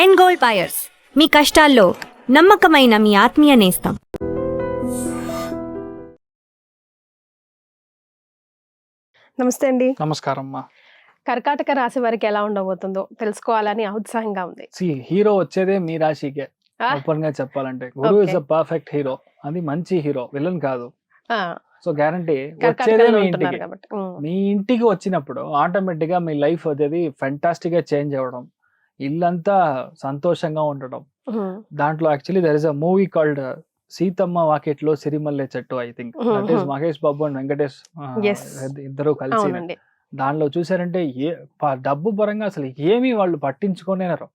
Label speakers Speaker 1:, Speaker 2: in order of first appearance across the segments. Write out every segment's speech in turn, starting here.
Speaker 1: And gold buyers, మీ కష్టాల్లో నమ్మకమైన మీ ఆత్మీయ నేస్తం.
Speaker 2: నమస్తే అండి.
Speaker 3: నమస్కారం అమ్మా.
Speaker 2: కర్కాటక రాశి వారికి ఎలా ఉండబోతుందో తెలుసుకోవాలని ఉత్సాహంగా ఉంది.
Speaker 3: హీరో వచ్చేదే మీ రాశికే. ఓపెన్ గా చెప్పాలంటే గురు ఇస్ అ పర్ఫెక్ట్ హీరో. అది మంచి హీరో, విలన్ కాదు. సో గ్యారంటీ వచ్చేదే మీ ఇంటికి. మీ ఇంటికి వచ్చినప్పుడు ఆటోమేటిక్ గా మీ లైఫ్ వచ్చేది ఫెంటాస్టిక్ గా చేంజ్ అవ్వడం, ఇల్లంతా సంతోషంగా ఉండడం. దాంట్లో actually there is a movie called Seethamma Vakitlo Sirimalle Chettu. I think that is Mahesh Babu and Venkatesh ఇద్దరు కలిసి. దానిలో చూసారంటే డబ్బు పరంగా అసలు ఏమీ వాళ్ళు పట్టించుకోనేనారు.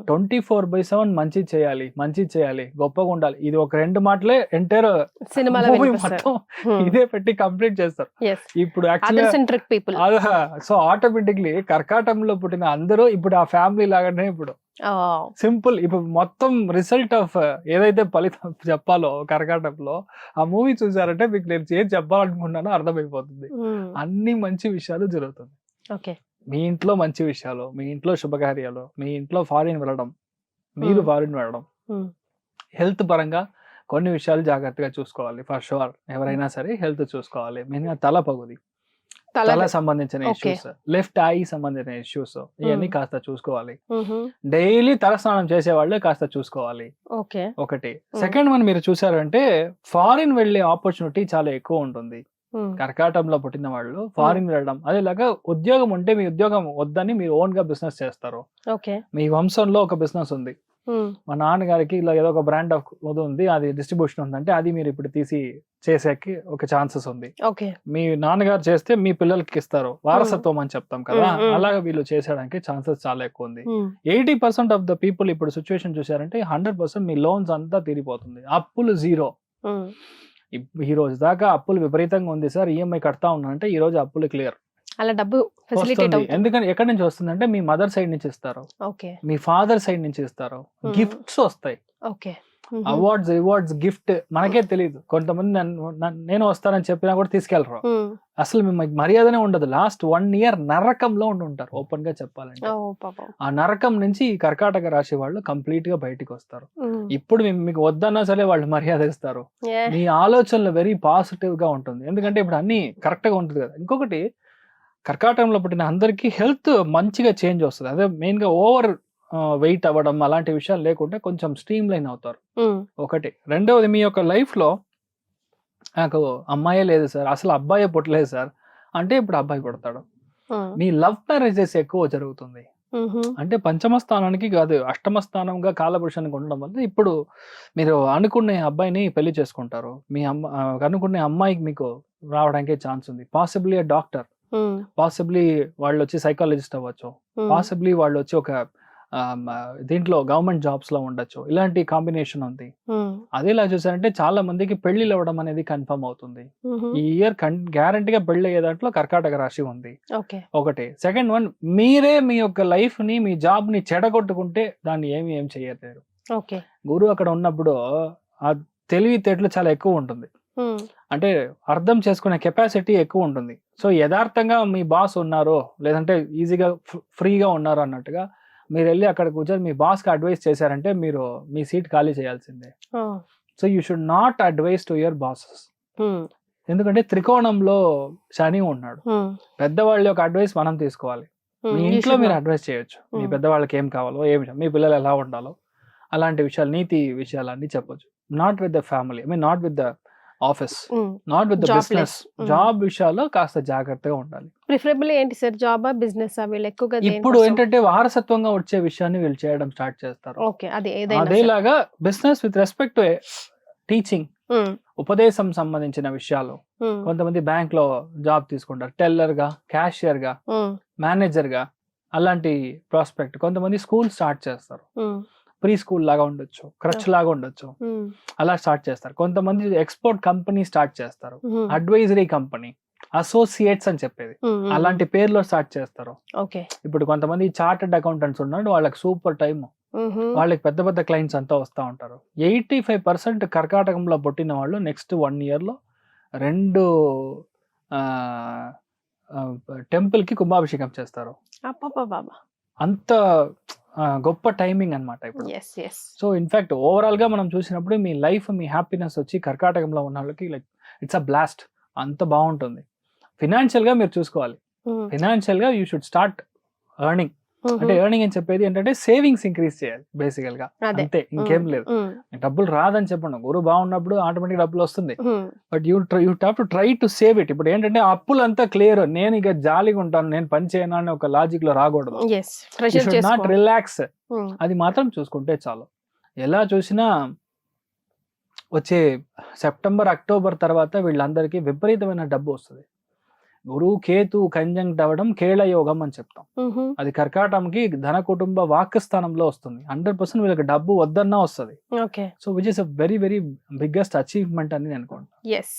Speaker 3: 24/7 మంచి చేయాలి, గొప్పగా ఉండాలి. ఇది ఒక 2 మాటలే ఎంటైర్ సినిమా మొత్తం ఇదే పెట్టి కంప్లీట్ చేస్తారు. ఇప్పుడు సో ఆటోమేటిక్లీ కర్కాటకంలో పుట్టిన అందరూ ఇప్పుడు ఆ ఫ్యామిలీ లాగానే ఇప్పుడు సింపుల్. ఇప్పుడు మొత్తం రిజల్ట్ ఆఫ్ ఏదైతే ఫలితం చెప్పాలో కర్కాటకంలో ఆ మూవీ చూసారంటే మీకు నేను ఏం చెప్పాలనుకున్నానో అర్థమైపోతుంది. అన్ని మంచి విషయాలు జరుగుతుంది. మీ ఇంట్లో మంచి విషయాలు, మీ ఇంట్లో శుభకార్యాలు, మీ ఇంట్లో ఫారిన్ వెళ్ళడం, మీరు ఫారిన్ వెళ్ళడం, హెల్త్ పరంగా కొన్ని విషయాలు జాగ్రత్తగా చూసుకోవాలి. ఫర్ షూర్ ఎవరైనా సరే హెల్త్ చూసుకోవాలి. మెయిన్గా తల పగుది, తల సంబంధించిన ఇష్యూస్, లెఫ్ట్ ఐ సంబంధించిన ఇష్యూస్, ఇవన్నీ కాస్త చూసుకోవాలి. డైలీ తల స్నానం చేసే వాళ్ళే కాస్త చూసుకోవాలి. ఒకటి. సెకండ్ వన్, మీరు చూసారంటే ఫారిన్ వెళ్లే ఆపర్చునిటీ చాలా ఎక్కువ ఉంటుంది. కర్కాటకంలో పుట్టిన వాళ్ళు ఫారిన్ వెళ్ళడం, అదేలాగా ఉద్యోగం ఉంటే మీ ఉద్యోగం వద్దని మీరు ఓన్ గా బిజినెస్ చేస్తారు. మీ వంశంలో ఒక బిజినెస్ ఉంది, మా నాన్నగారికి ఇలా ఏదో ఒక బ్రాండ్ ఆఫ్ ఉంది, అది డిస్ట్రిబ్యూషన్ ఉందంటే అది మీరు ఇప్పుడు తీసి చేసేకి ఒక ఛాన్సెస్ ఉంది. మీ నాన్నగారు చేస్తే మీ పిల్లలకి ఇస్తారు, వారసత్వం అని చెప్తాం కదా, అలాగా వీళ్ళు చేసేయడానికి ఛాన్సెస్ చాలా ఎక్కువ ఉంది. 80% ఆఫ్ ద పీపుల్ ఇప్పుడు సిచ్యువేషన్ చూసారంటే 100% మీ లోన్స్ అంతా తీరిపోతుంది. అప్పులు జీరో. ఈ రోజు దాకా అప్పులు విపరీతంగా ఉంది సార్, ఈఎంఐ కడతా ఉన్నా అంటే ఈ రోజు అప్పులు క్లియర్.
Speaker 2: అలా డబ్బు
Speaker 3: ఎందుకంటే ఎక్కడి నుంచి వస్తుందంటే మీ మదర్ సైడ్ నుంచి ఇస్తారు, మీ ఫాదర్ సైడ్ నుంచి ఇస్తారు, గిఫ్ట్స్ వస్తాయి, అవార్డ్స్ గిఫ్ట్ మనకే తెలియదు. కొంతమంది నేను వస్తానని చెప్పినా కూడా తీసుకెళ్లరు. అసలు మీకు మర్యాదనే ఉండదు. లాస్ట్ 1 year నరకంలో ఉంటారు. ఓపెన్ గా చెప్పాలంటే ఆ నరకం నుంచి ఈ కర్కాటక రాశి వాళ్ళు కంప్లీట్ గా బయటికి వస్తారు. ఇప్పుడు మీకు వద్దన్నా సరే వాళ్ళు మర్యాద ఇస్తారు. మీ ఆలోచనలు వెరీ పాజిటివ్ గా ఉంటుంది, ఎందుకంటే ఇప్పుడు అన్ని కరెక్ట్ గా ఉంటుంది కదా. ఇంకొకటి, కర్కాటకంలో పుట్టిన అందరికీ హెల్త్ మంచిగా చేంజ్ వస్తుంది. అదే మెయిన్ గా ఓవర్ వెయిట్ అవ్వడం అలాంటి విషయాలు లేకుండా కొంచెం స్ట్రీమ్ లైన్ అవుతారు. ఒకటి. రెండవది, మీ యొక్క లైఫ్ లో నాకు అమ్మాయే లేదు సార్, అసలు అబ్బాయే పుట్టలేదు సార్ అంటే ఇప్పుడు అబ్బాయి పుడతాడు. మీ లవ్ మ్యారేజెస్ ఎక్కువ జరుగుతుంది. అంటే పంచమ స్థానానికి కాదు, అష్టమ స్థానంగా కాలపురుషానికి ఉండడం వల్ల ఇప్పుడు మీరు అనుకునే అబ్బాయిని పెళ్లి చేసుకుంటారు. మీ అనుకునే అమ్మాయికి మీకు రావడానికి ఛాన్స్ ఉంది. పాసిబ్లీ డాక్టర్, పాసిబ్లీ వాళ్ళు వచ్చి సైకాలజిస్ట్ అవ్వచ్చు, పాసిబ్లీ వాళ్ళు వచ్చి ఒక దీంట్లో గవర్నమెంట్ జాబ్స్ లో ఉండొచ్చు. ఇలాంటి కాంబినేషన్ ఉంది. అదేలా చూసారంటే చాలా మందికి పెళ్లిళ్ళు అవ్వడం అనేది కన్ఫర్మ్ అవుతుంది. ఈ ఇయర్ గ్యారంటీగా పెళ్లి అయ్యే దాంట్లో కర్కాటక రాశి ఉంది. ఒకటి. సెకండ్ వన్, మీరే మీ యొక్క లైఫ్ ని, మీ జాబ్ ని చెడగొట్టుకుంటే దాన్ని ఏం చేయలేరు. గురువు అక్కడ ఉన్నప్పుడు ఆ తెలివితేటలు చాలా ఎక్కువ ఉంటుంది. అంటే అర్థం చేసుకునే కెపాసిటీ ఎక్కువ ఉంటుంది. సో యథార్థంగా మీ బాస్ ఉన్నారు, లేదంటే ఈజీగా ఫ్రీగా ఉన్నారు అన్నట్టుగా మీరు వెళ్ళి అక్కడ కూర్చొని మీ బాస్ కి అడ్వైస్ చేశారంటే మీరు మీ సీట్ ఖాళీ చేయాల్సిందే. So you should not advise to your bosses. ఎందుకంటే త్రికోణంలో శని ఉన్నాడు. పెద్దవాళ్ళ యొక్క అడ్వైస్ మనం తీసుకోవాలి. మీ ఇంట్లో మీరు అడ్వైస్ చేయొచ్చు, మీ పెద్దవాళ్ళకి ఏం కావాలో, మీ పిల్లలు ఎలా ఉండాలో అలాంటి విషయాలు, నీతి విషయాలన్నీ చెప్పొచ్చు. Not with the family, I mean not with the office, not with the business. Job విషయాల్లో కాస్త జాగ్రత్తగా ఉండాలి.
Speaker 2: ప్రిఫరబుల్ ఏంటి సార్, జాబ్ బిజినెస్?
Speaker 3: ఇప్పుడు ఏంటంటే వారసత్వంగా వచ్చే విషయాన్ని వీళ్ళు చేయడం స్టార్ట్ చేస్తారు. అదేలాగా business with respect to teaching, ఉపదేశం సంబంధించిన విషయాలు. కొంతమంది బ్యాంక్ లో జాబ్ తీసుకుంటారు, టెల్లర్ గా, క్యాషియర్ గా, మేనేజర్ గా, అలాంటి ప్రాస్పెక్ట్. కొంతమంది స్కూల్ స్టార్ట్ చేస్తారు, ప్రీ స్కూల్ లాగా ఉండొచ్చు, క్రచ్ లాగా ఉండొచ్చు, అలా స్టార్ట్ చేస్తారు. కొంతమంది ఎక్స్పోర్ట్ కంపెనీ స్టార్ట్ చేస్తారు, అడ్వైజరీ కంపెనీ, అసోసియేట్స్ అని చెప్పేది, అలాంటి పేర్లో స్టార్ట్ చేస్తారు. ఇప్పుడు కొంతమంది చార్టెడ్ అకౌంటెంట్స్ ఉన్నారు, వాళ్ళకి సూపర్ టైం, వాళ్ళకి పెద్ద పెద్ద క్లయింట్స్ అంతా వస్తూ ఉంటారు. 85% కర్కాటకంలో పుట్టిన వాళ్ళు నెక్స్ట్ 1 year లో 2 టెంపుల్ కి కుంభాభిషేకం చేస్తారు. అంత గొప్ప టైమింగ్ అన్నమాట ఇప్పుడు.
Speaker 2: Yes yes
Speaker 3: so in fact overall గా మనం చూసినప్పుడు మీ లైఫ్, మీ హ్యాపీనెస్ వచ్చి కర్కాటకంలో ఉన్న వాళ్ళకి లైక్ ఇట్స్ అ బ్లాస్ట్, అంత బాగుంటుంది. ఫినాన్షియల్ గా మీరు చూసుకోవాలి. ఫినాన్షియల్ గా యూ షుడ్ స్టార్ట్ ఎర్నింగ్. అంటే ఎర్నింగ్ అని చెప్పేది ఏంటంటే సేవింగ్స్ ఇంక్రీజ్ చేయాలి బేసికల్ గా, అంతే, ఇంకేం లేదు. డబ్బులు రాదని చెప్పండి, గురువు బాగున్నప్పుడు ఆటోమేటిక్ డబ్బులు వస్తుంది, but you have to try to save it. ఇప్పుడు ఏంటంటే అప్పులు అంతా క్లియర్, నేను ఇక జాలీగా ఉంటాను, నేను పని చేయను అని ఒక లాజిక్ లో రాకూడదు. నాట్ రిలాక్స్, అది మాత్రం చూసుకుంటే చాలు. ఎలా చూసినా వచ్చే సెప్టెంబర్, అక్టోబర్ తర్వాత వీళ్ళందరికీ విపరీతమైన డబ్బు వస్తుంది. గురువు కేతు కంజంక్ట్ అవ్వడం కేళ యోగం అని చెప్తాం. అది కర్కాటంకి ధన కుటుంబ వాక్య స్థానంలో వస్తుంది. 100% వీళ్ళకి డబ్బు వద్దన్నా వస్తుంది. So which is a very very biggest achievement అని నేను అనుకుంటాను.
Speaker 2: ఎస్.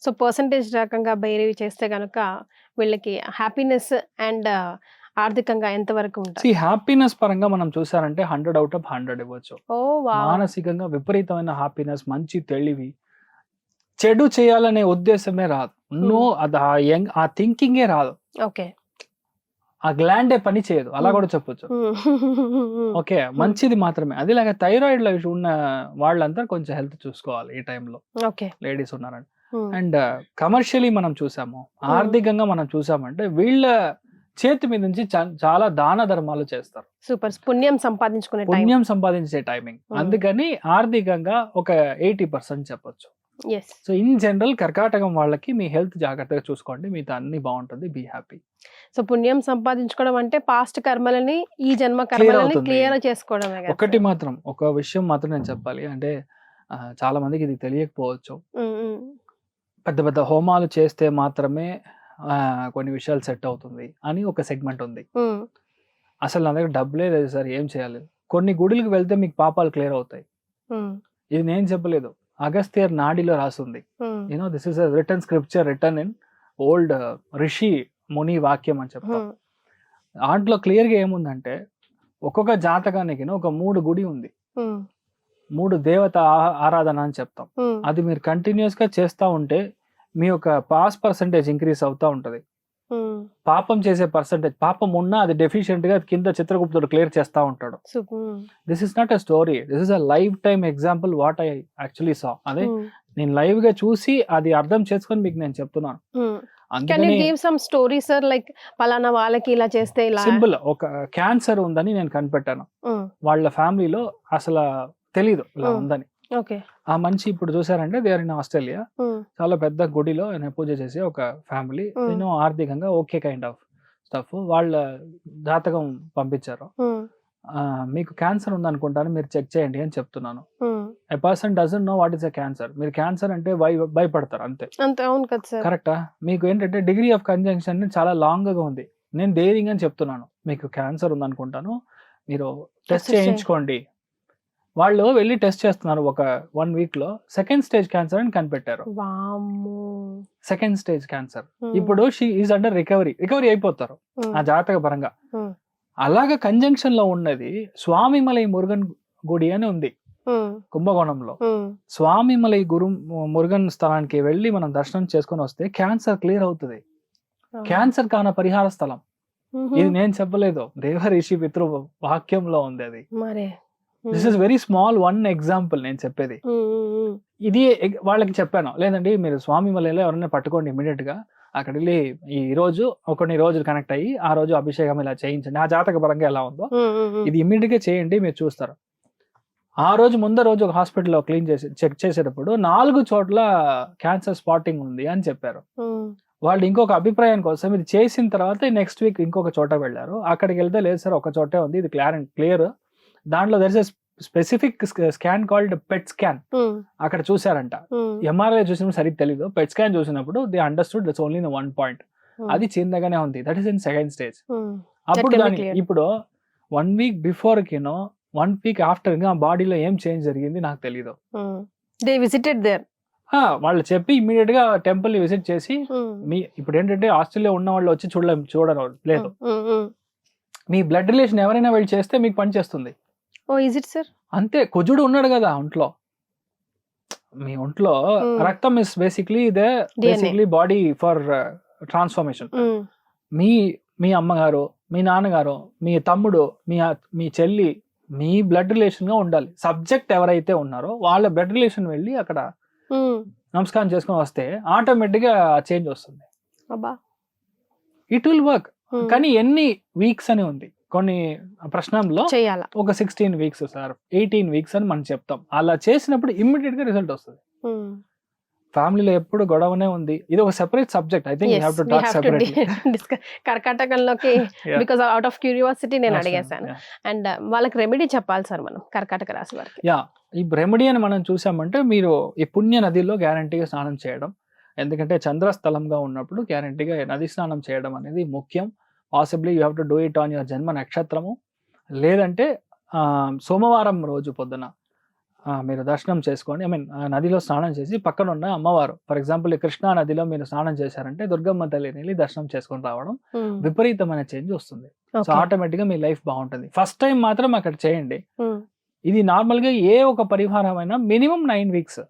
Speaker 2: సో పర్సంటేజ్ రకంగా బైరవి చేస్తే కనుక వీళ్ళకి హ్యాపీనెస్ అండ్ ఆర్థికంగా ఎంత వరకు ఉంటుంది?
Speaker 3: హ్యాపీనెస్ పరంగా మనం చూసారంటే 100/100 ఇవ్వచ్చు. మానసికంగా విపరీతమైన హ్యాపీనెస్, మంచి తెలివి, చెడు చేయాలనే ఉద్దేశమే రాదు, ఆ థింకింగే రాదు, ఆ గ్లాండే పని చేయదు, అలా కూడా చెప్పొచ్చు. ఓకే, మంచిది మాత్రమే. అదిలాగా థైరాయిడ్ లో ఉన్న వాళ్ళంతా కొంచెం హెల్త్ చూసుకోవాలి ఈ టైంలో, లేడీస్ ఉన్నారండి. అండ్ కమర్షియలీ మనం చూసాము, ఆర్థికంగా మనం చూసామంటే వీళ్ళ చేతి మీద నుంచి చాలా దాన ధర్మాలు చేస్తారు.
Speaker 2: సూపర్, పుణ్యం
Speaker 3: సంపాదించే టైమింగ్. అందుకని ఆర్థికంగా ఒక 80% చెప్పొచ్చు. సో ఇన్ జనరల్ కర్కాటకం వాళ్ళకి మీ హెల్త్ జాగ్రత్తగా చూసుకోండి, మీతో అన్ని బాగుంటుంది, బీ హ్యాపీ.
Speaker 2: సో పుణ్యం సంపాదించుకోవడం అంటే పాస్ట్ కర్మలని, ఈ జన్మ కర్మలని క్లియర్ చేసుకోవడమే.
Speaker 3: ఒకటి మాత్రం, ఒక విషయం మాత్రం నేను చెప్పాలి, అంటే చాలా మందికి ఇది తెలియకపోవచ్చు. పెద్ద పెద్ద హోమాలు చేస్తే మాత్రమే కొన్ని విషయాలు సెట్ అవుతుంది అని ఒక సెగ్మెంట్ ఉంది. అసలు నా దగ్గర డబ్బులే లేదు సార్, ఏం చేయాలి? కొన్ని గుడులకు వెళ్తే మీకు పాపాలు క్లియర్ అవుతాయి. ఇది నేను చెప్పలేదు, అగస్త్యర్ నాడిలో రాసింది. You know this is a written scripture written in old రిషి ముని వాక్యం అని చెప్తాం. దాంట్లో క్లియర్ గా ఏముందంటే, ఒక్కొక్క జాతకానికి ఒక 3 గుడి ఉంది, 3 దేవత ఆరాధన అని చెప్తాం. అది మీరు కంటిన్యూస్ గా చేస్తా ఉంటే మీ యొక్క పాస్ పర్సంటేజ్ ఇంక్రీజ్ అవుతా ఉంటది. పాపం చేసే పర్సంటేజ్, పాపం ఉన్నా అది డెఫిషియెంట్ గా కింద చిత్రగుప్తుడు క్లియర్ చేస్తా ఉంటాడు. This is not a story, this is a lifetime example what I actually saw. అదే నేను లైవ్ గా చూసి అది అర్థం చేసుకొని మీకు నేను చెప్తున్నాను. సింపుల్, ఒక క్యాన్సర్ ఉందని నేను కనిపెట్టాను, వాళ్ళ ఫ్యామిలీలో అసలు తెలీదు ఇలా ఉందని. ఆ మనిషి ఇప్పుడు చూసారంటే దే ఆర్ ఇన్ ఆస్ట్రేలియా, చాలా పెద్ద గుడిలో ఆయన పూజ చేసే ఒక ఫ్యామిలీ, నేను ఆర్థికంగా ఓకే కైండ్ ఆఫ్ స్టఫ్. వాళ్ళ జాతకం పంపించారు, మీకు క్యాన్సర్ ఉందనుకుంటాను, మీరు చెక్ చేయండి అని చెప్తున్నాను. A person doesn't know what is a cancer. మీరు క్యాన్సర్ అంటే భయపడతారు అంతే. కరెక్టా? మీకు ఏంటంటే డిగ్రీ ఆఫ్ కంజంక్షన్ చాలా లాంగ్ గా ఉంది. నేను ధైర్యంగా చెప్తున్నాను, మీకు క్యాన్సర్ ఉందనుకుంటాను, మీరు టెస్ట్ చేయించుకోండి. వాళ్ళు వెళ్ళి టెస్ట్ చేస్తున్నారు, ఒక 1 week లో సెకండ్ స్టేజ్ క్యాన్సర్ అని కనిపెట్టారు. Second stage cancer. ఇప్పుడు షీ ఈజ్ అండర్ రికవరీ అయిపోతారు ఆ జాతక పరంగా. అలాగా కంజంక్షన్ లో ఉన్నది స్వామిమలై మురుగన్ గుడి అని ఉంది కుంభకోణంలో. స్వామిమలై మురుగన్ స్థలానికి వెళ్ళి మనం దర్శనం చేసుకొని వస్తే క్యాన్సర్ క్లియర్ అవుతుంది. క్యాన్సర్ కాన పరిహార స్థలం. ఇది నేను చెప్పలేదు, దేవ రిషి పితృ వాక్యంలో ఉంది అది. This is very small one example నేను చెప్పేది. ఇది వాళ్ళకి చెప్పాను, లేదండి మీరు స్వామి మలైలో ఎవరైనా పట్టుకోండి ఇమీడియట్ గా, అక్కడ వెళ్ళి ఈ రోజు కొన్ని రోజులు కనెక్ట్ అయ్యి ఆ రోజు అభిషేకం ఇలా చేయించండి, ఆ జాతక పరంగా ఎలా ఉందో ఇది ఇమీడియట్ గా చేయండి, మీరు చూస్తారు. ఆ రోజు ముందు రోజు ఒక హాస్పిటల్లో చెక్ చేసేటప్పుడు 4 చోట్ల క్యాన్సర్ స్పాటింగ్ ఉంది అని చెప్పారు. వాళ్ళు ఇంకొక అభిప్రాయం కోసం ఇది చేసిన తర్వాత నెక్స్ట్ వీక్ ఇంకొక చోట వెళ్ళారు. అక్కడికి వెళ్తే లేదు సార్ ఒక చోటే ఉంది, ఇది క్లియర్. దాంట్లో there is specific scan called PET scan. అక్కడ చూసారంట. ఎంఆర్ఐ చూసినప్పుడు సరిగ్గా తెలీదు, పెట్ స్కాన్ చూసినప్పుడు they understood that's only 1 point. అది చిన్నగానే ఉంది, that is in second stage. అప్పుడు దాని ఇప్పుడు 1 week బిఫోర్ కినో 1 week ఆఫ్టర్ గా బాడీలో ఏం చేంజ్ జరిగింది నాకు తెలీదు.
Speaker 2: They visited there.
Speaker 3: వాళ్ళు చెప్పి ఇమీడియట్ గా టెంపుల్ ని విజిట్ చేసి, మీ ఇప్పుడు ఏంటంటే ఆస్ట్రేలియా ఉన్న వాళ్ళు వచ్చి చూడరు లేదు, మీ బ్లడ్ రిలేషన్ ఎవరైనా వెళ్ళి చేస్తే మీకు పని చేస్తుంది. అంతే. కుజుడు ఉన్నాడు కదా ఒంట్లో, మీ ఒంట్లో రక్తం is basically body for transformation. మీ అమ్మగారు, మీ నాన్నగారు, మీ తమ్ముడు, మీ చెల్లి, మీ బ్లడ్ రిలేషన్ గా ఉండాలి. సబ్జెక్ట్ ఎవరైతే ఉన్నారో వాళ్ళ బ్లడ్ రిలేషన్ వెళ్ళి అక్కడ నమస్కారం చేసుకుని వస్తే ఆటోమేటిక్ గా చేంజ్ వస్తుంది. It will work. కానీ ఎన్ని వీక్స్ అని ఉంది కొన్ని ప్రశ్నల్లో, ఒక 16 వీక్స్ సార్, 18 వీక్స్ అని మనం చెప్తాం. అలా చేసినప్పుడు ఇమ్మీడియట్ గా రిజల్ట్ వస్తుంది. ఫ్యామిలీలో ఎప్పుడు గొడవనే ఉంది, ఇది ఒక separate subject. I think you have to talk separately.
Speaker 2: కర్కాటకంలోకి బికాజ్ అవుట్ ఆఫ్ క్యూరియాసిటీ నేను అడిగేశాను. అండ్ వాళ్ళకి రెమెడీ చెప్పాలి సార్ మనం కర్కాటక రాశి వారికి.
Speaker 3: యా, ఈ రెమెడీ అని మనం చూసామంటే మీరు ఈ పుణ్య నదిలో గ్యారంటీగా స్నానం చేయడం. ఎందుకంటే చంద్రస్థలంగా ఉన్నప్పుడు గ్యారంటీగా నది స్నానం చేయడం అనేది ముఖ్యం. Possibly you have to do it on your జన్మ నక్షత్రము. లేదంటే సోమవారం రోజు పొద్దున మీరు దర్శనం చేసుకోండి. ఐ మీన్ నదిలో స్నానం చేసి పక్కన ఉన్న అమ్మవారు, ఫర్ ఎగ్జాంపుల్ కృష్ణా నదిలో మీరు స్నానం చేశారంటే దుర్గమ్మ తల్లిని వెళ్ళి దర్శనం చేసుకొని రావడం విపరీతమైన చేంజ్ వస్తుంది. సో ఆటోమేటిక్ గా మీ లైఫ్ బాగుంటుంది. ఫస్ట్ టైం మాత్రం అక్కడ చేయండి. ఇది నార్మల్ గా ఏ ఒక పరిహారం అయినా మినిమం 9 వీక్స్,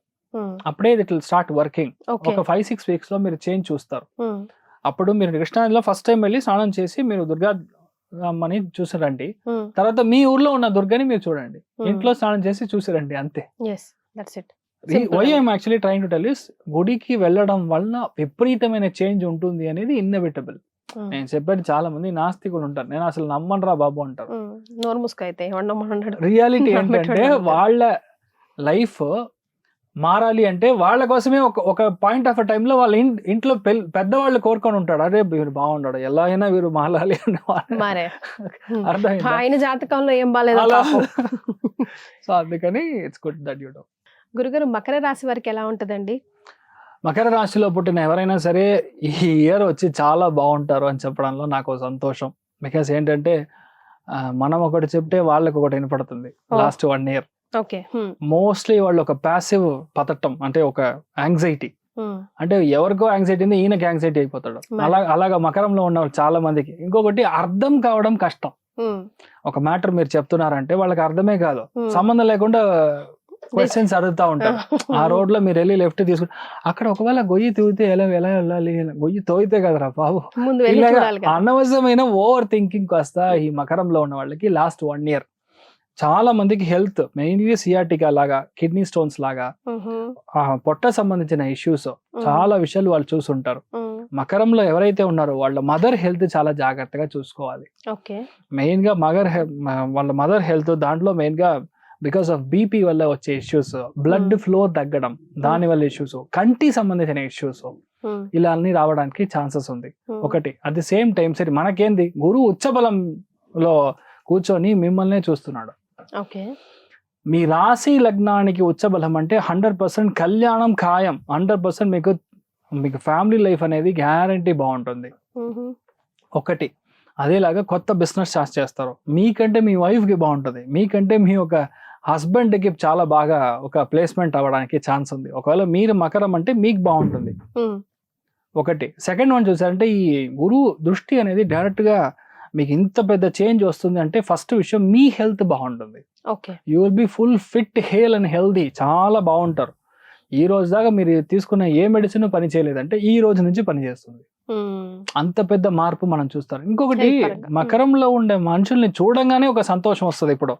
Speaker 3: అప్పుడే ఇట్ విల్ స్టార్ట్ వర్కింగ్. ఒక 5-6 వీక్స్ లో మీరు చేంజ్ చూస్తారు. అప్పుడు మీరు కృష్ణానదిలో ఫస్ట్ టైం వెళ్ళి స్నానం చేసి మీరు దుర్గా అమ్మని చూసారండి. తర్వాత మీ ఊర్లో ఉన్న దుర్గని మీరు చూడండి, ఇంట్లో స్నానం చేసి చూసారండి, అంతే. Why I'm actually trying to tell you, గుడికి వెళ్ళడం వల్ల విపరీతమైన చేంజ్ ఉంటుంది అనేది ఇన్నెవిటబుల్. నేను చెప్పేది చాలా మంది నాస్తికులు ఉంటారు, నేను అసలు నమ్మనరా బాబు అంటారు. రియాలిటీ ఏంటంటే వాళ్ళ లైఫ్ మారాలి అంటే వాళ్ళ కోసమే ఒక పాయింట్ ఆఫ్ టైమ్ లో వాళ్ళ ఇంట్లో పెద్దవాళ్ళు కోరుకొని ఉంటాడు, అరే వీరు బాగుంటాడు, ఎలా అయినా వీరు మారాలి అని.
Speaker 2: ఆయన జాతకంలో ఏం బాలేదు.
Speaker 3: సో అందుకని it's good that you do.
Speaker 2: గురుగారు, మకర రాశి వారికి ఎలా ఉంటదండి?
Speaker 3: మకర రాశిలో పుట్టిన ఎవరైనా సరే ఈ ఇయర్ వచ్చి చాలా బాగుంటారు అని చెప్పడంలో నాకు సంతోషం. బికాస్ ఏంటంటే మనం ఒకటి చెప్తే వాళ్ళకి ఒకటి వినపడుతుంది. లాస్ట్ 1 year మోస్ట్లీ వాళ్ళు ఒక ప్యాసివ్ పతటం, అంటే ఒక యాంగ్జైటీ, అంటే ఎవరికో యాంగ్జైటీ ఉంది ఈయనకి యాంగ్జైటీ అయిపోతాడు. అలాగా మకరంలో ఉన్న చాలా మందికి. ఇంకొకటి అర్థం కావడం కష్టం. ఒక మ్యాటర్ మీరు చెప్తున్నారంటే వాళ్ళకి అర్థమే కాదు, సంబంధం లేకుండా క్వశ్చన్స్ అడుగుతా ఉంటారు. ఆ రోడ్ లో మీరు వెళ్ళి లెఫ్ట్ తీసుకుంటే అక్కడ ఒకవేళ గొయ్యి తవ్వితే ఎలా వెళ్ళాలి, గొయ్యి తవ్వితే కదరా బాబు. అనవసరమైన ఓవర్ థింకింగ్ కాస్త ఈ మకరంలో ఉన్న వాళ్ళకి లాస్ట్ 1 year చాలా మందికి హెల్త్, మెయిన్లీ సియాటికా లాగా, కిడ్నీ స్టోన్స్ లాగా, పొట్ట సంబంధించిన ఇష్యూస్, చాలా విషయాలు వాళ్ళు చూసుంటారు. మకరంలో ఎవరైతే ఉన్నారో వాళ్ళ మదర్ హెల్త్ చాలా జాగ్రత్తగా చూసుకోవాలి. మెయిన్ గా వాళ్ళ మదర్ హెల్త్, దాంట్లో మెయిన్ గా బికాస్ ఆఫ్ బీపీ వల్ల వచ్చే ఇష్యూస్, బ్లడ్ ఫ్లో తగ్గడం దాని వల్ల ఇష్యూస్, కంటి సంబంధించిన ఇష్యూస్, ఇలా అన్ని రావడానికి ఛాన్సెస్ ఉంది. ఒకటి అట్ ది సేమ్ టైం సరే మనకేంది, గురువు ఉచ్చబలంలో కూర్చొని మిమ్మల్నే చూస్తున్నాడు. మీ రాశి లగ్నానికి ఉచ్చబలం అంటే 100% కళ్యాణం ఖాయం, 100% మీకు ఫ్యామిలీ లైఫ్ అనేది గ్యారంటీ బాగుంటుంది. ఒకటి అదేలాగా కొత్త బిజినెస్ స్టార్ట్ చేస్తారు, మీకంటే మీ వైఫ్ కి బాగుంటుంది, మీకంటే మీ ఒక హస్బెండ్ కి చాలా బాగా ఒక ప్లేస్మెంట్ అవ్వడానికి ఛాన్స్ ఉంది. ఒకవేళ మీరు మకరం అంటే మీకు బాగుంటుంది. ఒకటి. సెకండ్ వన్ చూసారంటే ఈ గురువు దృష్టి అనేది డైరెక్ట్ గా మీకు ఇంత పెద్ద చేంజ్ వస్తుంది అంటే ఫస్ట్ విషయం మీ హెల్త్ బాగుంటుంది. You will be full fit, hail and healthy, చాలా బాగుంటారు. ఈ రోజు దాకా మీరు తీసుకున్న ఏ మెడిసిన్ పని చేయలేదంటే ఈ రోజు నుంచి పని చేస్తుంది. అంత పెద్ద మార్పు మనం చూస్తారు. ఇంకొకటి మకరంలో ఉండే మనుషుల్ని చూడంగానే ఒక సంతోషం వస్తుంది ఇప్పుడు,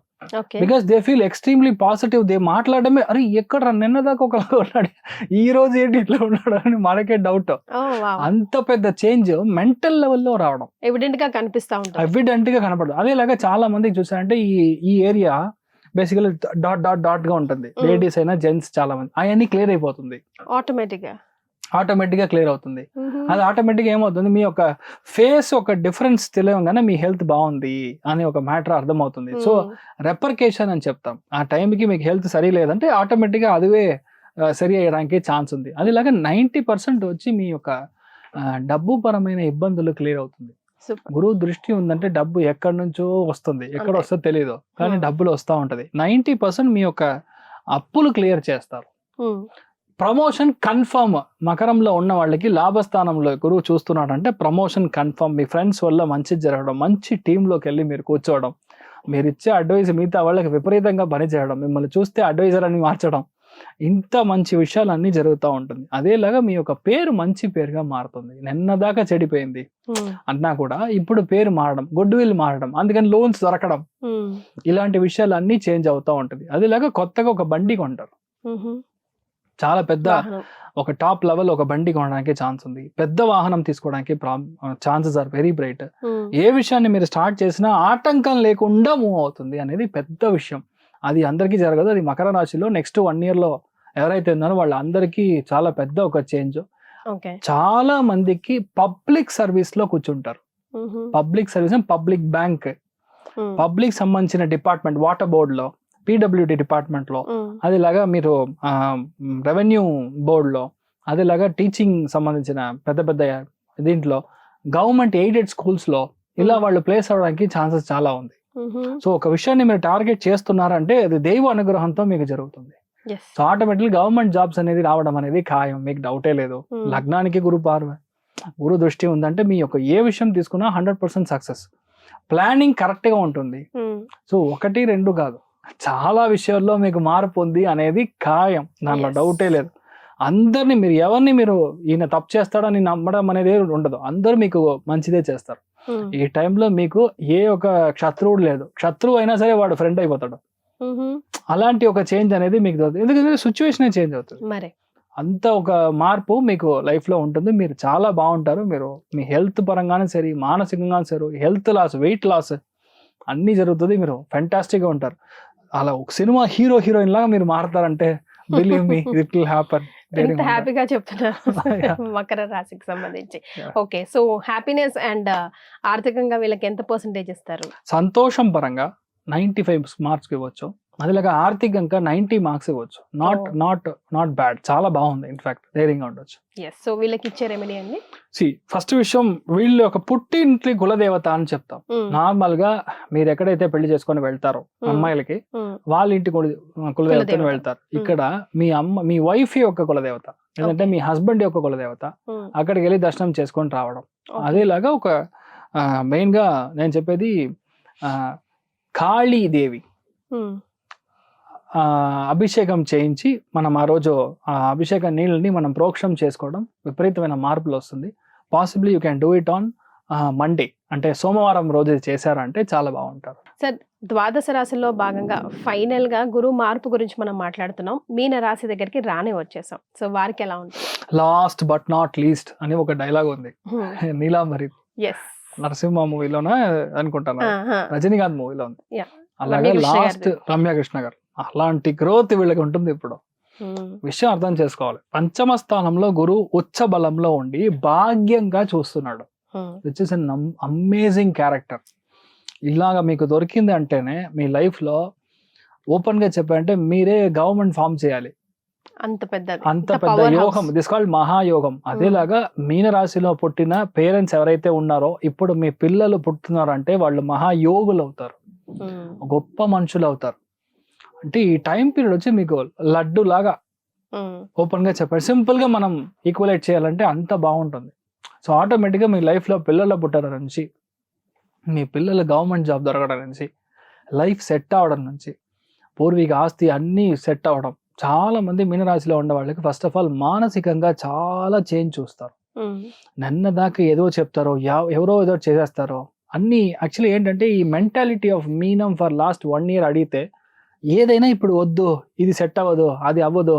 Speaker 3: because they feel extremely positive. They మాట్లాడమే, అరే ఎక్కడ నిన్న దాకా ఒకలాగా ఉన్నాడు, ఈ రోజు ఏంటి ఇట్లా ఉన్నాడు అని మనకే డౌట్. అంత పెద్ద చేంజ్ మెంటల్ లెవెల్లో రావడం
Speaker 2: ఎవిడెంట్ గా కనిపిస్తా ఉంటుంది,
Speaker 3: ఎవిడెంట్ గా కనపడదు. అదేలాగా చాలా మందికి చూసారంటే ఈ ఏరియా బేసికలీ డాట్ గా ఉంటుంది. లేడీస్ అయినా జెంట్స్ చాలా మంది అవన్నీ క్లియర్ అయిపోతుంది, ఆటోమేటిక్ గా క్లియర్ అవుతుంది. అది ఆటోమేటిక్ గా ఏమవుతుంది, మీ యొక్క ఫేస్ ఒక డిఫరెన్స్ తెలియగానే మీ హెల్త్ బాగుంది అని ఒక మ్యాటర్ అర్థమవుతుంది. సో రెపర్కేషన్ అని చెప్తాం. ఆ టైంకి మీకు హెల్త్ సరి లేదంటే ఆటోమేటిక్ గా అదివే సరి అయ్యడానికి ఛాన్స్ ఉంది. అదిలాగా 90% వచ్చి మీ యొక్క డబ్బు పరమైన ఇబ్బందులు క్లియర్ అవుతుంది. గురువు దృష్టి ఉందంటే డబ్బు ఎక్కడి నుంచో వస్తుంది, ఎక్కడ వస్తుందో తెలియదు, కానీ డబ్బులు వస్తూ ఉంటది. 90% మీ యొక్క అప్పులు క్లియర్ చేస్తారు. Promotion confirm. మకరంలో ఉన్న వాళ్ళకి లాభస్థానంలో గురువు చూస్తున్నాడు అంటే ప్రమోషన్ కన్ఫర్మ్. మీ ఫ్రెండ్స్ వల్ల మంచి జరగడం, మంచి టీంలోకి వెళ్ళి మీరు కూర్చోవడం, మీరు ఇచ్చే అడ్వైజ్ మిగతా వాళ్ళకి విపరీతంగా పని చేయడం, మిమ్మల్ని చూస్తే అడ్వైజర్ అని మార్చడం, ఇంత మంచి విషయాలు అన్ని జరుగుతూ ఉంటుంది. అదేలాగా మీ యొక్క పేరు మంచి పేరుగా మారుతుంది. నిన్నదాకా చెడిపోయింది అన్నా కూడా ఇప్పుడు పేరు మారడం, గుడ్ విల్ మారడం, అందుకని లోన్స్ దొరకడం, ఇలాంటి విషయాలు అన్ని చేంజ్ అవుతూ ఉంటుంది. అదేలాగా కొత్తగా ఒక బండి కొంటారు, చాలా పెద్ద ఒక టాప్ లెవెల్ ఒక బండి కొనడానికి ఛాన్స్ ఉంది, పెద్ద వాహనం తీసుకోవడానికి ఛాన్సెస్ ఆర్ వెరీ బ్రైట్. ఏ విషయాన్ని మీరు స్టార్ట్ చేసినా ఆటంకం లేకుండా మూవ్ అవుతుంది అనేది పెద్ద విషయం. అది అందరికీ జరగదు. అది మకర రాశిలో నెక్స్ట్ 1 year లో ఎవరైతే ఉన్నారో వాళ్ళందరికీ చాలా పెద్ద ఒక చేంజ్. చాలా మందికి పబ్లిక్ సర్వీస్ లో కూర్చుంటారు. Public service, public bank, public సంబంధించిన డిపార్ట్మెంట్, వాటర్ బోర్డ్ లో, PWD డిపార్ట్మెంట్ లో, అదేలాగా మీరు రెవెన్యూ బోర్డ్ లో, అదేలాగా టీచింగ్ సంబంధించిన పెద్ద పెద్ద దీంట్లో, గవర్నమెంట్ ఎయిడెడ్ స్కూల్స్ లో ఇలా వాళ్ళు ప్లేస్ అవడానికి ఛాన్సెస్ చాలా ఉంది. సో ఒక విషయాన్ని మీరు టార్గెట్ చేస్తున్నారంటే అది దైవ అనుగ్రహంతో మీకు జరుగుతుంది. సో ఆటోమేటిక్లీ గవర్నమెంట్ జాబ్స్ అనేది రావడం అనేది ఖాయం, మీకు డౌటే లేదు. లగ్నానికి గురు దృష్టి ఉందంటే మీ యొక్క ఏ విషయం తీసుకున్నా 100% సక్సెస్. ప్లానింగ్ కరెక్ట్ గా ఉంటుంది. సో 1, 2 కాదు, చాలా విషయాల్లో మీకు మార్పు ఉంది అనేది ఖాయం, దాంట్లో డౌటే లేదు. అందరినీ మీరు ఎవరిని మీరు ఈయన తప్పు చేస్తాడని నమ్మడం అనేది ఉండదు. అందరూ మీకు మంచిదే చేస్తారు. ఈ టైంలో మీకు ఏ ఒక శత్రువుడు లేదు. శత్రువు అయినా సరే వాడు ఫ్రెండ్ అయిపోతాడు. అలాంటి ఒక చేంజ్ అనేది మీకు దొరుకుతుంది. ఎందుకంటే సిచ్యువేషన్ చేంజ్ అవుతుంది. అంత ఒక మార్పు మీకు లైఫ్ లో ఉంటుంది. మీరు చాలా బాగుంటారు. మీరు మీ హెల్త్ పరంగానే సరే, మానసికంగా సరే, హెల్త్ లాస్, వెయిట్ లాస్ అన్ని జరుగుతుంది. మీరు ఫెంటాస్టిక్ గా ఉంటారు. అలా ఒక సినిమా హీరోయిన్ లాగా మీరు మారతారంటే believe me it will happen.
Speaker 2: హ్యాపీగా చెప్తున్నారు మకర రాశికి సంబంధించి. ఓకే, సో హ్యాపీనెస్ అండ్ ఆర్థికంగా వీళ్ళకి ఎంత పర్సెంటేజ్ ఇస్తారు?
Speaker 3: సంతోషం పరంగా 95 మార్క్స్ ఇవ్వచ్చు. అదేలాగా ఆర్థికంగా 90 మార్క్స్ ఇవ్వచ్చు. నాట్ బ్యాడ్, చాలా బాగుంది. ఇన్ఫాక్ట్ ధైర్యంగా ఉండొచ్చు.
Speaker 2: సో వీళ్ళకి ఇచ్చే రెమెడీ అండి,
Speaker 3: ఫస్ట్ విషయం వీళ్ళ యొక్క పుట్టింటి కులదేవత అని చెప్తాం. నార్మల్ గా మీరు ఎక్కడైతే పెళ్లి చేసుకొని వెళ్తారో అమ్మాయిలకి, వాళ్ళ ఇంటి కులదేవతని వెళ్తారు. ఇక్కడ మీ వైఫ్ యొక్క కులదేవత, లేదంటే మీ హస్బెండ్ యొక్క కులదేవత, అక్కడికి వెళ్ళి దర్శనం చేసుకొని రావడం. అదేలాగా ఒక మెయిన్ గా నేను చెప్పేది కాళీదేవి అభిషేకం చేయించి మనం ఆ రోజు ఆ అభిషేక నీళ్ళని మనం ప్రోక్షణం చేసుకోవడం విపరీతమైన మార్పులు వస్తుంది. Possibly you can do it on Monday, అంటే సోమవారం రోజు చేశారంటే చాలా బాగుంటారు.
Speaker 2: సార్, ద్వాదశ రాశిలో భాగంగా ఫైనల్ గా గురువు మార్పు గురించి మనం మాట్లాడుతున్నాం. మీన రాశి దగ్గరికి రానే వచ్చేసాం. సో వారికి ఎలా ఉంటుంది?
Speaker 3: లాస్ట్ బట్ నాట్ లీస్ట్ అని ఒక డైలాగ్ ఉంది నీలాంబరి నరసింహ మూవీలోనే అనుకుంటాను, రజనీకాంత్ మూవీలో ఉంది. అలాగే లాస్ట్ రమ్యకృష్ణ గారు. అలాంటి గ్రోత్ వీళ్ళకి ఉంటుంది. ఇప్పుడు విషయం అర్థం చేసుకోవాలి. పంచమ స్థానంలో గురువు ఉచ్చ బలంలో ఉండి భాగ్యంగా చూస్తున్నాడు, which is an amazing character. ఇలాగా మీకు దొరికింది అంటేనే మీ లైఫ్ లో ఓపెన్ గా చెప్పాలంటే మీరే గవర్నమెంట్ ఫామ్ చేయాలి. అంత పెద్ద యోగం, దిస్ కాల్డ్ మహాయోగం. అదేలాగా మీన రాశిలో పుట్టిన పేరెంట్స్ ఎవరైతే ఉన్నారో ఇప్పుడు మీ పిల్లలు పుట్టున్నారంటే వాళ్ళు మహాయోగులు అవుతారు, గొప్ప మనుషులు అవుతారు. అంటే ఈ టైం పీరియడ్ వచ్చి మీకు లడ్డు లాగా ఓపెన్ గా చెప్పారు. సింపుల్ గా మనం ఈక్వలేట్ చేయాలంటే అంత బాగుంటుంది. సో ఆటోమేటిక్ గా మీ లైఫ్ లో పిల్లల పుట్టడం నుంచి, మీ పిల్లల గవర్నమెంట్ జాబ్ దొరకడం నుంచి, లైఫ్ సెట్ అవడం నుంచి, పూర్వీక ఆస్తి అన్ని సెట్ అవడం. చాలా మంది మీనరాశిలో ఉండే వాళ్ళకి ఫస్ట్ ఆఫ్ ఆల్ మానసికంగా చాలా చేంజ్ చూస్తారు. నిన్న దాకా ఏదో చెప్తారో, ఎవరో ఏదో చేసేస్తారో అన్ని. యాక్చువల్లీ ఏంటంటే ఈ మెంటాలిటీ ఆఫ్ మీనం ఫర్ లాస్ట్ 1 year అడిగితే ఏదైనా ఇప్పుడు వద్దు, ఇది సెట్ అవ్వదు, అది అవ్వదు,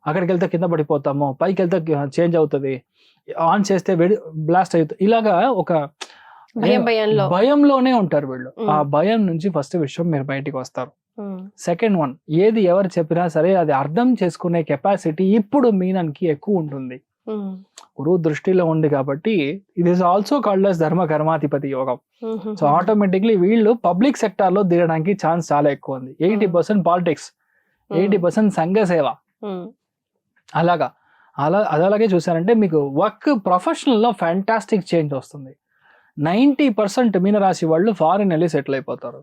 Speaker 3: అక్కడికి వెళ్తే కింద పడిపోతాము, పైకి వెళ్తే చేంజ్ అవుతుంది, ఆన్ చేస్తే బ్లాస్ట్ అవుతుంది, ఇలాగా ఒక భయంలోనే ఉంటారు వీళ్ళు. ఆ భయం నుంచి ఫస్ట్ విషయం మీరు బయటికి వస్తారు. సెకండ్ వన్, ఏది ఎవరు చెప్పినా సరే అది అర్థం చేసుకునే కెపాసిటీ ఇప్పుడు మీనానికి ఎక్కువ ఉంటుంది. గురువు దృష్టిలో ఉంది కాబట్టి ఇది ఇస్ ఆల్సో కాల్డ్ అస్ ధర్మ కర్మాధిపతి యోగం. సో ఆటోమేటిక్లీ వీళ్ళు పబ్లిక్ సెక్టార్ లో దిగడానికి ఛాన్స్ చాలా ఎక్కువ ఉంది. 80% పాలిటిక్స్, 80% సంఘ సేవ. అలాగే చూసారంటే మీకు వర్క్ ప్రొఫెషనల్ లో ఫ్యాంటాస్టిక్ చేంజ్ వస్తుంది. 90% మీనరాశి వాళ్ళు ఫారిన్ వెళ్ళి సెటిల్ అయిపోతారు.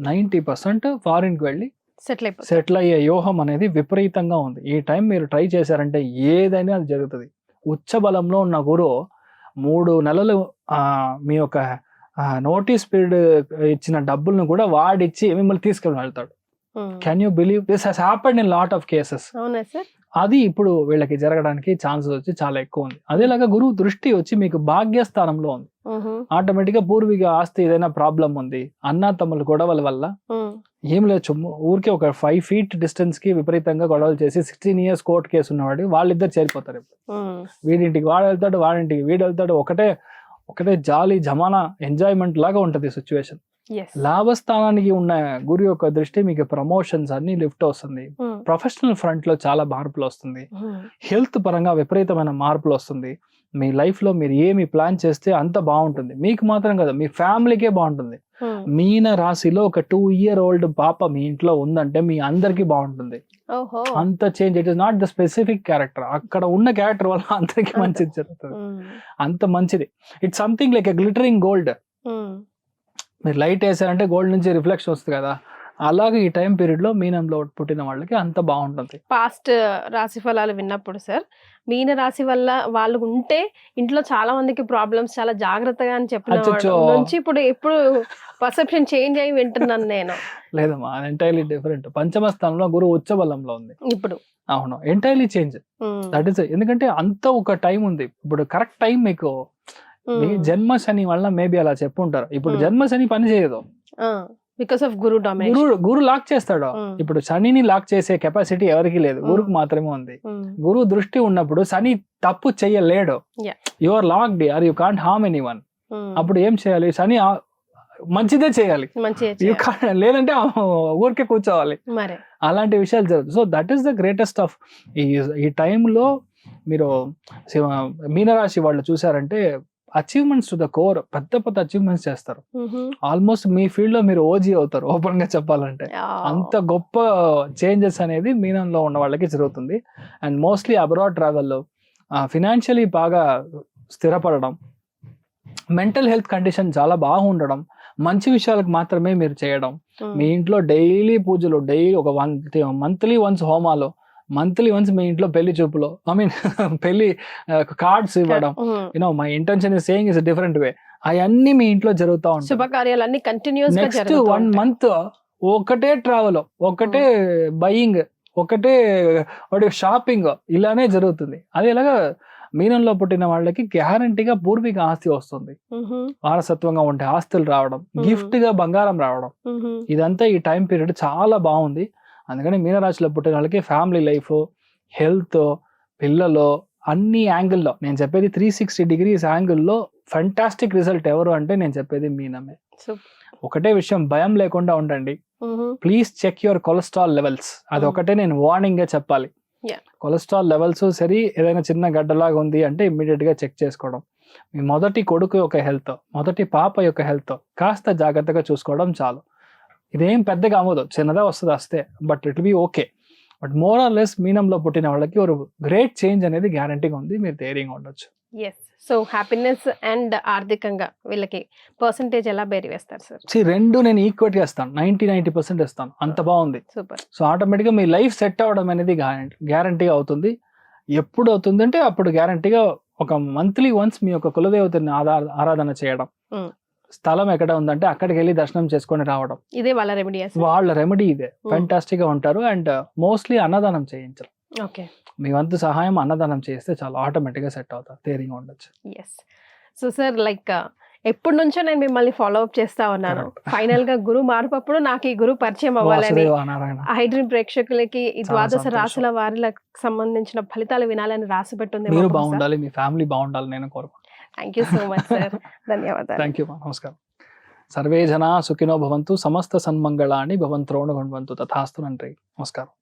Speaker 3: 90% ఫారిన్ కి వెళ్ళి సెటిల్ అయ్యే యోగం అనేది విపరీతంగా ఉంది. ఈ టైం మీరు ట్రై చేశారంటే ఏదైనా అది జరుగుతుంది. ఉచ్చ బలంలో ఉన్న గురువు 3 నెలలు మీ యొక్క నోటీస్ పీరియడ్ ఇచ్చిన డబ్బులను కూడా వాడిచ్చి మిమ్మల్ని తీసుకెళ్ళి వెళ్తాడు. Can you believe this has happened in lot of cases.
Speaker 2: అవునా సార్?
Speaker 3: అది ఇప్పుడు వీళ్ళకి జరగడానికి ఛాన్సెస్ వచ్చి చాలా ఎక్కువ ఉంది. అదేలాగా గురువు దృష్టి వచ్చి మీకు భాగ్యస్థానంలో ఉంది. ఆటోమేటిక్ గా పూర్వీక ఆస్తి ఏదైనా ప్రాబ్లం ఉంది, అన్నా తమ్ముల గొడవల వల్ల ఏం లేదు, ఊరికే ఒక 5 feet డిస్టెన్స్ కి విపరీతంగా గొడవలు చేసి 16 years కోర్టు కేసు ఉన్నవాడు వాళ్ళిద్దరు చేరిపోతారు. వీడింటికి వాడు వెళ్తాడు, వాడింటికి వీడు వెళ్తాడు, ఒకటే జాలి జమానా ఎంజాయ్మెంట్ లాగా ఉంటది సిచ్యువేషన్. లాభస్థానానికి ఉన్న గురు యొక్క దృష్టి మీకు ప్రమోషన్స్ అన్ని లిఫ్ట్ వస్తుంది, ప్రొఫెషనల్ ఫ్రంట్ లో చాలా మార్పులు వస్తుంది, హెల్త్ పరంగా విపరీతమైన మార్పులు వస్తుంది. మీ లైఫ్ లో మీరు ఏమి ప్లాన్ చేస్తే అంత బాగుంటుంది. మీకు మాత్రం కదా, మీ ఫ్యామిలీకే బాగుంటుంది. మీన రాశిలో ఒక 2-year-old పాప మీ ఇంట్లో ఉందంటే మీ అందరికి బాగుంటుంది. అంత change. It is not the specific character, అక్కడ ఉన్న క్యారెక్టర్ వల్ల అందరికి మంచిది జరుగుతుంది. అంత మంచిది. It's something like a glittering gold. మీరు లైట్ వేసారంటే గోల్డ్ నుంచి రిఫ్లెక్షన్ వస్తుంది కదా, అలాగే ఈ టైం పీరియడ్ లో మీనంలో పుట్టిన వాళ్ళకి అంత బాగుంటుంది.
Speaker 2: పాస్ట్ రాశి ఫలాలు విన్నప్పుడు సార్, మీన రాశి వల్ల వాళ్ళు ఉంటే ఇంట్లో చాలా మందికి ప్రాబ్లమ్స్, చాలా జాగ్రత్తగా అని చెప్పిన నుంచి ఇప్పుడు పర్సెప్షన్ చేంజ్ అయ్యి వింటున్నాను నేను.
Speaker 3: లేదమ్మా, ఎంటైర్లీ డిఫరెంట్. పంచమ స్థానంలో గురువు ఉచ్చ బలంలో ఉంది ఇప్పుడు. అవును, ఎంటైర్లీ చేంజ్. దట్ ఈస్ ఎందుకంటే అంత ఒక టైం ఉంది. ఇప్పుడు కరెక్ట్ టైం మీకు మీ జన్మ శని వల్ల మేబీ అలా చెప్పుంటారు. ఇప్పుడు జన్మ శని పని చేయదు,
Speaker 2: బికాస్ ఆఫ్ గురు డామినేషన్.
Speaker 3: గురు లాక్ చేస్తాడు. ఇప్పుడు శనిని లాక్ చేసే కెపాసిటీ ఎవరికి లేదు, గురుకు మాత్రమే ఉంది. గురువు దృష్టి ఉన్నప్పుడు శని తప్పు చెయ్యలేడు. You are locked or you can't harm anyone. అప్పుడు ఏం చేయాలి? శని మంచిదే చేయాలి, లేదంటే ఊరికే కూర్చోవాలి. అలాంటి విషయాలు జరుగుతాయి. So that is the greatest of ఈ టైంలో. మీరు మీనరాశి వాళ్ళు చూసారంటే అచీవ్మెంట్స్ టు ద కోర్, పెద్ద అచీవ్మెంట్స్ చేస్తారు. ఆల్మోస్ట్ మీ ఫీల్డ్ లో మీరు ఓజీ అవుతారు, ఓపెన్ గా చెప్పాలంటే. అంత గొప్ప చేంజెస్ అనేది మీనంలో ఉన్న వాళ్ళకి జరుగుతుంది. And mostly abroad travel, financially బాగా స్థిరపడడం, మెంటల్ హెల్త్ కండిషన్ చాలా బాగుండడం, మంచి విషయాలకు మాత్రమే మీరు చేయడం, మీ ఇంట్లో డైలీ పూజలు, డైలీ ఒక మంత్లీ వన్స్ హోమాలు, మంత్లీ వన్స్ మీ ఇంట్లో పెళ్లి చూపులో, పెళ్లి కార్డ్స్ ఇవ్వడం, my intention is saying is different way, అవన్నీ మీ ఇంట్లో జరుగుతూ ఉంటాయి.
Speaker 2: శుభకార్యాలన్నీ కంటిన్యూస్ గా
Speaker 3: నెక్స్ట్ 1 month ఒకటే ట్రావెల్, ఒకటే బయింగ్, ఒకటే షాపింగ్, ఇలానే జరుగుతుంది. అదేలాగా మీనంలో పుట్టిన వాళ్ళకి గ్యారంటీగా పూర్వీక ఆస్తి వస్తుంది, వారసత్వంగా ఉంటే ఆస్తులు రావడం, గిఫ్ట్ గా బంగారం రావడం, ఇదంతా ఈ టైం పీరియడ్ చాలా బాగుంది. అందుకని మీనరాశిలో పుట్టిన వాళ్ళకి ఫ్యామిలీ లైఫ్, హెల్త్, పిల్లలు, అన్ని యాంగిల్లో నేను చెప్పేది 360 degrees యాంగిల్లో ఫంటాస్టిక్ రిజల్ట్ ఎవరు అంటే నేను చెప్పేది మీనమే. ఒకటే విషయం, భయం లేకుండా ఉండండి. Please check your cholesterol levels. అది ఒకటే నేను వార్నింగ్ గా చెప్పాలి. కొలెస్ట్రాల్ లెవెల్స్ సరి ఏదైనా చిన్న గడ్డలాగా ఉంది అంటే ఇమ్మీడియట్ గా చెక్ చేసుకోవడం. మీ మొదటి కొడుకు యొక్క హెల్త్, మొదటి పాప యొక్క హెల్త్ కాస్త జాగ్రత్తగా చూసుకోవడం చాలు. ఇదేం పెద్దగా అవ్వదు, చిన్నదా వస్తుంది వస్తే, but it be okay. But more or less మీనంలో పుట్టిన వాళ్ళకి ఒక గ్రేట్ చేంజ్ అనేది గ్యారంటీగా ఉంది, మీరు ధైర్యంగా ఉండొచ్చు.
Speaker 2: సో హ్యాపీనెస్ అండ్ ఆర్థికంగా వీళ్ళకి పర్సంటేజ్ ఎలా బేరీ వేస్తారు సార్?
Speaker 3: రెండు నేను ఈక్వల్ గా ఇస్తాను, 90% ఇస్తాను. అంత బాగుంది.
Speaker 2: సూపర్.
Speaker 3: సో ఆటోమేటిక్ గా మీ లైఫ్ సెట్ అవ్వడం అనేది గ్యారంటీగా అవుతుంది. ఎప్పుడు అవుతుంది అంటే అప్పుడు గ్యారంటీగా ఒక మంత్లీ వన్స్ మీ యొక్క కులదేవతని ఆరాధన చేయడం, స్థలం ఎక్కడ ఉందంటే అక్కడికి వెళ్ళి దర్శనం చేసుకొని రావడం,
Speaker 2: ఇదే వాళ్ళ రెమెడీ.
Speaker 3: వాళ్ళ రెమెడీ ఇదే. ఫెంటాస్టిక్ గా ఉంటారు. అండ్ మోస్ట్లీ అన్నదానం చేయించరు. మీ వంతు సహాయం అన్నదానం చేస్తే చాలా ఆటోమేటిక్ గా సెట్ అవుతారు, ధైర్యంగా ఉండొచ్చు.
Speaker 2: సో సార్, లైక్ ఎప్పటి నుంచో నేను మిమ్మల్ని ఫాలో అప్ చేస్తా ఉన్నాను. ఫైనల్ గా గురు మార్పప్పుడు నాకు ఈ గురు పరిచయం అవ్వాలని, హైడ్రీన్ ప్రేక్షకులకి ఈ ద్వాదశ రాశుల వారికి సంబంధించిన ఫలితాలు వినాలని రాసి పెట్టుంది.
Speaker 3: మీరు బాగుండాలి, మీ ఫ్యామిలీ బాగుండాలి నేను కోరుకుంటున్నాను.
Speaker 2: Thank you so much sir. ధన్యవాదాలు.
Speaker 3: Thank you. నమస్కారం. సర్వే జనా సుఖినో భవంతు, సమస్త సన్మంగళాని భవంత్రోణు గుణవంతు తథాస్తు. నండి. నమస్కారం.